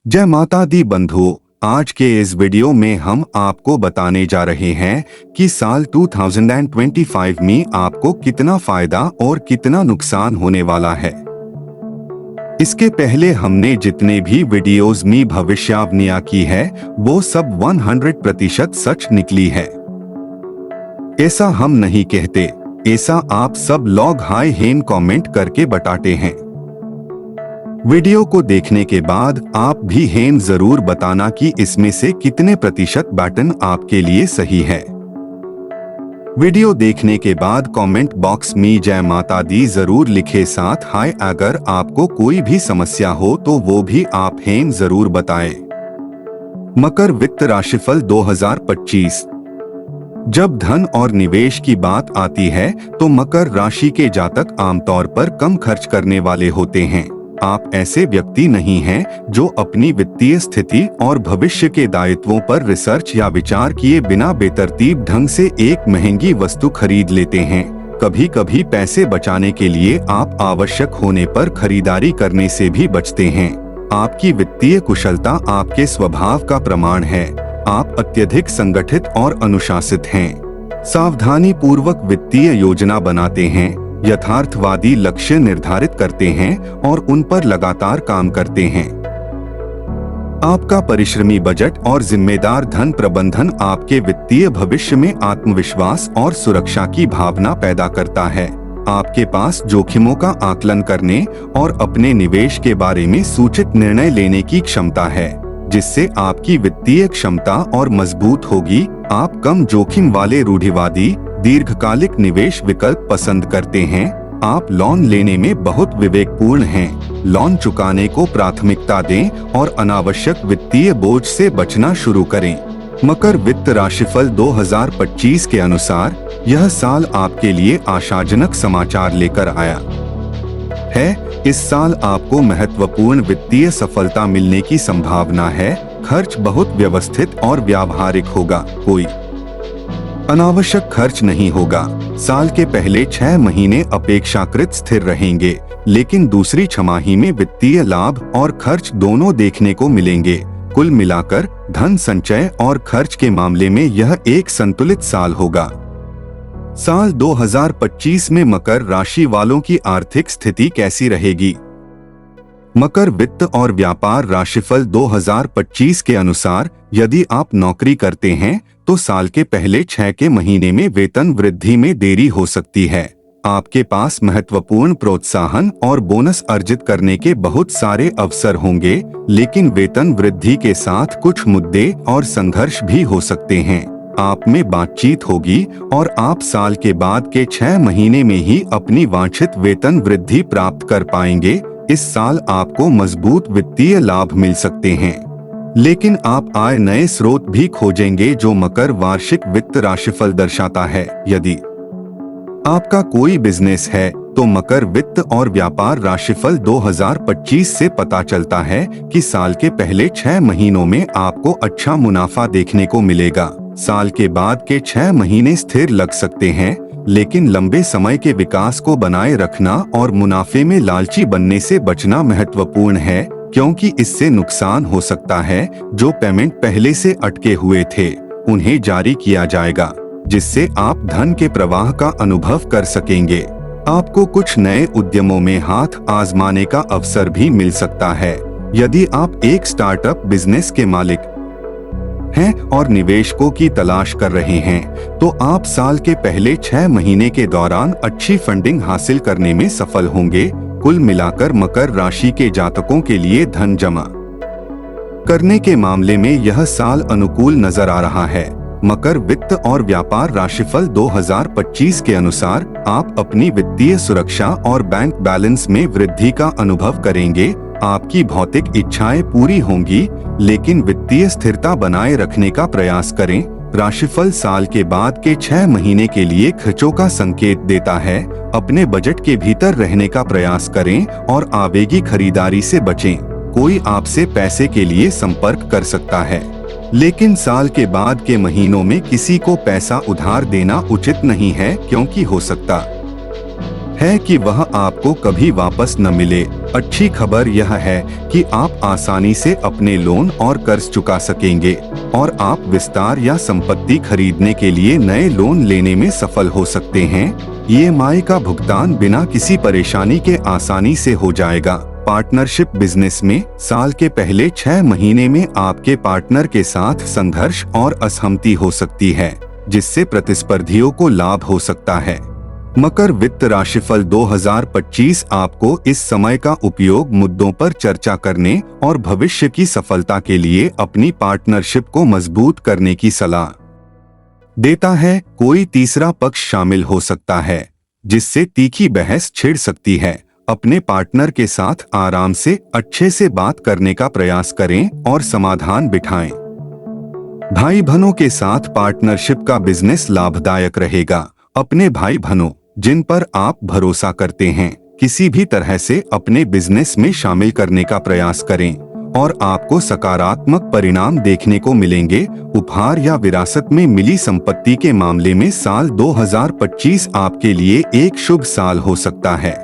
जय माता दी बंधुओं, आज के इस वीडियो में हम आपको बताने जा रहे हैं कि साल 2025 में आपको कितना फायदा और कितना नुकसान होने वाला है। इसके पहले हमने जितने भी वीडियोस में भविष्यवाणियां की है वो सब 100% सच निकली है। ऐसा हम नहीं कहते, ऐसा आप सब लोग हाय हेन कमेंट करके बताते हैं। वीडियो को देखने के बाद आप भी हेन जरूर बताना कि इसमें से कितने प्रतिशत बटन आपके लिए सही है। वीडियो देखने के बाद कमेंट बॉक्स में जय माता दी जरूर लिखे, साथ हाय। अगर आपको कोई भी समस्या हो तो वो भी आप हेन जरूर बताएं। मकर वित्त राशिफल 2025। जब धन और निवेश की बात आती है तो मकर राशि के जातक आमतौर पर कम खर्च करने वाले होते हैं। आप ऐसे व्यक्ति नहीं हैं जो अपनी वित्तीय स्थिति और भविष्य के दायित्वों पर रिसर्च या विचार किए बिना बेतरतीब ढंग से एक महंगी वस्तु खरीद लेते हैं। कभी कभी पैसे बचाने के लिए आप आवश्यक होने पर खरीदारी करने से भी बचते हैं। आपकी वित्तीय कुशलता आपके स्वभाव का प्रमाण है। आप अत्यधिक संगठित और अनुशासित हैं। सावधानी पूर्वक वित्तीय योजना बनाते हैं, यथार्थवादी लक्ष्य निर्धारित करते हैं और उन पर लगातार काम करते हैं। आपका परिश्रमी बजट और जिम्मेदार धन प्रबंधन आपके वित्तीय भविष्य में आत्मविश्वास और सुरक्षा की भावना पैदा करता है। आपके पास जोखिमों का आकलन करने और अपने निवेश के बारे में सूचित निर्णय लेने की क्षमता है, जिससे आपकी वित्तीय क्षमता और मजबूत होगी। आप कम जोखिम वाले रूढ़िवादी दीर्घकालिक निवेश विकल्प पसंद करते हैं। आप लोन लेने में बहुत विवेकपूर्ण हैं। लोन चुकाने को प्राथमिकता दें और अनावश्यक वित्तीय बोझ से बचना शुरू करें। मकर वित्त राशिफल 2025 के अनुसार यह साल आपके लिए आशाजनक समाचार लेकर आया है। इस साल आपको महत्वपूर्ण वित्तीय सफलता मिलने की संभावना है। खर्च बहुत व्यवस्थित और व्यावहारिक होगा। कोई अनावश्यक खर्च नहीं होगा। साल के पहले 6 महीने अपेक्षाकृत स्थिर रहेंगे, लेकिन दूसरी छमाही में वित्तीय लाभ और खर्च दोनों देखने को मिलेंगे। कुल मिलाकर धन संचय और खर्च के मामले में यह एक संतुलित साल होगा। साल 2025 में मकर राशि वालों की आर्थिक स्थिति कैसी रहेगी? मकर वित्त और व्यापार राशिफल 2025 के अनुसार यदि आप नौकरी करते हैं तो साल के पहले 6 के महीने में वेतन वृद्धि में देरी हो सकती है। आपके पास महत्वपूर्ण प्रोत्साहन और बोनस अर्जित करने के बहुत सारे अवसर होंगे, लेकिन वेतन वृद्धि के साथ कुछ मुद्दे और संघर्ष भी हो सकते हैं। आप में बातचीत होगी और आप साल के बाद के 6 महीने में ही अपनी वांछित वेतन वृद्धि प्राप्त कर पाएंगे। इस साल आपको मजबूत वित्तीय लाभ मिल सकते हैं, लेकिन आप आय नए स्रोत भी खोजेंगे जो मकर वार्षिक वित्त राशिफल दर्शाता है। यदि आपका कोई बिजनेस है तो मकर वित्त और व्यापार राशिफल 2025 से पता चलता है कि साल के पहले 6 महीनों में आपको अच्छा मुनाफा देखने को मिलेगा। साल के बाद के 6 महीने स्थिर लग सकते हैं, लेकिन लंबे समय के विकास को बनाए रखना और मुनाफे में लालची बनने से बचना महत्वपूर्ण है, क्योंकि इससे नुकसान हो सकता है। जो पेमेंट पहले से अटके हुए थे उन्हें जारी किया जाएगा, जिससे आप धन के प्रवाह का अनुभव कर सकेंगे। आपको कुछ नए उद्यमों में हाथ आजमाने का अवसर भी मिल सकता है। यदि आप एक स्टार्टअप बिजनेस के मालिक हैं और निवेशकों की तलाश कर रहे हैं तो आप साल के पहले 6 महीने के दौरान अच्छी फंडिंग हासिल करने में सफल होंगे। कुल मिलाकर मकर राशि के जातकों के लिए धन जमा करने के मामले में यह साल अनुकूल नजर आ रहा है। मकर वित्त और व्यापार राशिफल 2025 के अनुसार आप अपनी वित्तीय सुरक्षा और बैंक बैलेंस में वृद्धि का अनुभव करेंगे। आपकी भौतिक इच्छाएं पूरी होंगी, लेकिन वित्तीय स्थिरता बनाए रखने का प्रयास करें। राशिफल साल के बाद के 6 महीने के लिए खर्चों का संकेत देता है। अपने बजट के भीतर रहने का प्रयास करें और आवेगी खरीदारी से बचें। कोई आपसे पैसे के लिए संपर्क कर सकता है, लेकिन साल के बाद के महीनों में किसी को पैसा उधार देना उचित नहीं है, क्योंकि हो सकता है कि वह आपको कभी वापस न मिले। अच्छी खबर यह है कि आप आसानी से अपने लोन और कर्ज चुका सकेंगे और आप विस्तार या संपत्ति खरीदने के लिए नए लोन लेने में सफल हो सकते हैं। ईएमआई का भुगतान बिना किसी परेशानी के आसानी से हो जाएगा। पार्टनरशिप बिजनेस में साल के पहले 6 महीने में आपके पार्टनर के साथ संघर्ष और असहमति हो सकती है, जिससे प्रतिस्पर्धियों को लाभ हो सकता है। मकर वित्त राशिफल 2025 आपको इस समय का उपयोग मुद्दों पर चर्चा करने और भविष्य की सफलता के लिए अपनी पार्टनरशिप को मजबूत करने की सलाह देता है। कोई तीसरा पक्ष शामिल हो सकता है, जिससे तीखी बहस छिड़ सकती है। अपने पार्टनर के साथ आराम से अच्छे से बात करने का प्रयास करें और समाधान बिठाएं। भाई बहनों के साथ पार्टनरशिप का बिजनेस लाभदायक रहेगा। अपने भाई बहनों जिन पर आप भरोसा करते हैं, किसी भी तरह से अपने बिजनेस में शामिल करने का प्रयास करें और आपको सकारात्मक परिणाम देखने को मिलेंगे। उपहार या विरासत में मिली संपत्ति के मामले में साल 2025 आपके लिए एक शुभ साल हो सकता है।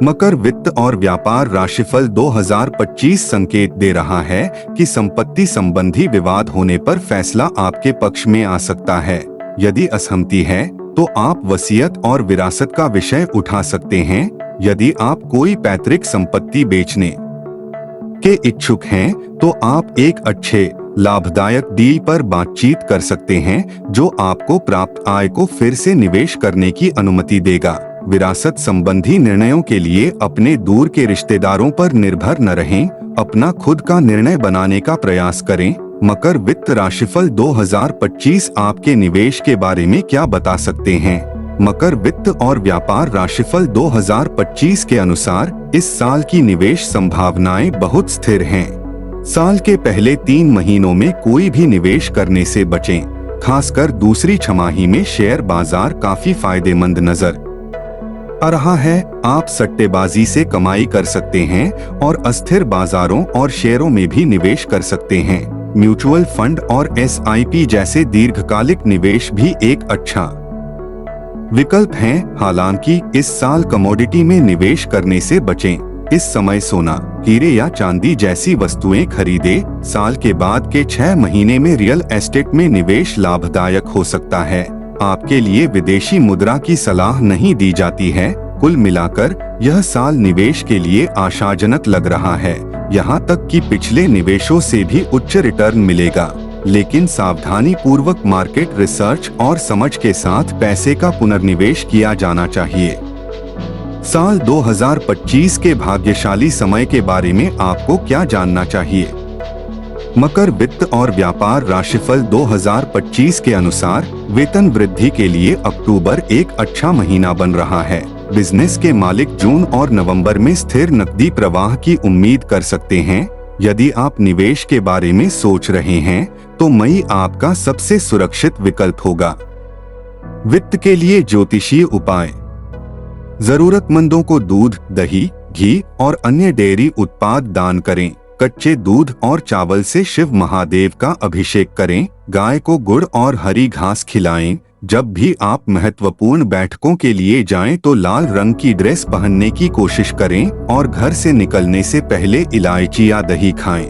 मकर वित्त और व्यापार राशिफल 2025 संकेत दे रहा है कि संपत्ति संबंधी विवाद होने पर फैसला आपके पक्ष में आ सकता है। यदि असहमति है तो आप वसीयत और विरासत का विषय उठा सकते हैं। यदि आप कोई पैतृक संपत्ति बेचने के इच्छुक हैं, तो आप एक अच्छे लाभदायक डील पर बातचीत कर सकते हैं, जो आपको प्राप्त आय को फिर से निवेश करने की अनुमति देगा। विरासत संबंधी निर्णयों के लिए अपने दूर के रिश्तेदारों पर निर्भर न रहें, अपना खुद का निर्णय बनाने का प्रयास करें। मकर वित्त राशिफल 2025 आपके निवेश के बारे में क्या बता सकते हैं? मकर वित्त और व्यापार राशिफल 2025 के अनुसार इस साल की निवेश संभावनाएं बहुत स्थिर हैं। साल के पहले 3 महीनों में कोई भी निवेश करने से बचें। खासकर दूसरी छमाही में शेयर बाजार काफी फायदेमंद नजर आ रहा है। आप सट्टेबाजी से कमाई कर सकते हैं और अस्थिर बाजारों और शेयरों में भी निवेश कर सकते हैं। म्यूचुअल फंड और SIP जैसे दीर्घकालिक निवेश भी एक अच्छा विकल्प हैं। हालांकि इस साल कमोडिटी में निवेश करने से बचें। इस समय सोना, हीरे या चांदी जैसी वस्तुएं खरीदें। साल के बाद के 6 महीने में रियल एस्टेट में निवेश लाभदायक हो सकता है। आपके लिए विदेशी मुद्रा की सलाह नहीं दी जाती है। कुल मिलाकर यह साल निवेश के लिए आशाजनक लग रहा है। यहाँ तक कि पिछले निवेशों से भी उच्च रिटर्न मिलेगा, लेकिन सावधानी पूर्वक मार्केट रिसर्च और समझ के साथ पैसे का पुनर्निवेश किया जाना चाहिए। साल 2025 के भाग्यशाली समय के बारे में आपको क्या जानना चाहिए? मकर वित्त और व्यापार राशिफल 2025 के अनुसार वेतन वृद्धि के लिए अक्टूबर एक अच्छा महीना बन रहा है। बिजनेस के मालिक जून और नवंबर में स्थिर नकदी प्रवाह की उम्मीद कर सकते हैं। यदि आप निवेश के बारे में सोच रहे हैं, तो मई आपका सबसे सुरक्षित विकल्प होगा। वित्त के लिए ज्योतिषीय उपाय। जरूरतमंदों को दूध, दही, घी और अन्य डेयरी उत्पाद दान करें। कच्चे दूध और चावल से शिव महादेव का अभिषेक करें। गाय को गुड़ और हरी घास खिलाएं। जब भी आप महत्वपूर्ण बैठकों के लिए जाएं तो लाल रंग की ड्रेस पहनने की कोशिश करें और घर से निकलने से पहले इलायची या दही खाएं।